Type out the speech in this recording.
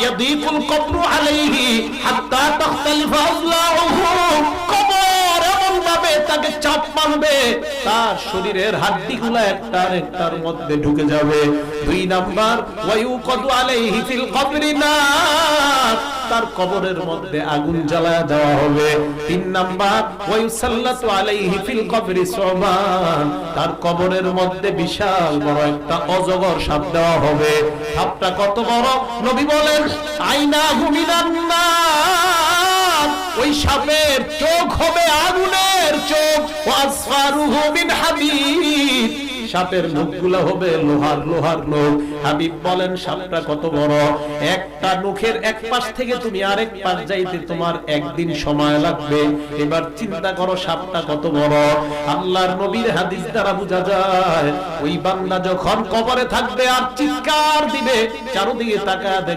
ইয়াদিকুল কবরু আলাইহি হাত্তা তাখতালিফা আযলাউহু, কবর এমন ভাবে তাকে চাপ মারবে তার শরীরের হাড্ডিগুলো একটার একটার মধ্যে ঢুকে যাবে। 2 নাম্বার ওয়ায়ুকাদু আলাইহি ফিল কবরি নার, তার কবরের মধ্যে আগুন জ্বালায়া দেওয়া হবে। 3 নাম্বার ওয়ায়ুসাল্লাতু আলাইহি ফিল কবরি সুবান, তার কবরের মধ্যে বিশাল বড় একটা অজগর সাপ দেওয়া হবে। সাপটা কত বড়? নবী বলেন আইনা হুমিনান নার, ওই সাপের চোখ হবে আগুনের চোখ, ওয়াসফারুহু মিন হাদিদ, সাপের মুখগুলো হবে লোহার লোহার নখ। হাবিব বলেন সাপটা কত বড়? একটা নখের এক পাশ থেকে তুমি আরেক পাশ যাইতে তোমার একদিন সময় লাগবে। এবার চিন্তা করো সাপটা কত বড়। আল্লাহর নবীর হাদিস দ্বারা বোঝা যায় ওই বান্দা যখন কবরে থাকবে আর চিৎকার দিবে, চারদিকে তাকায় দেখবে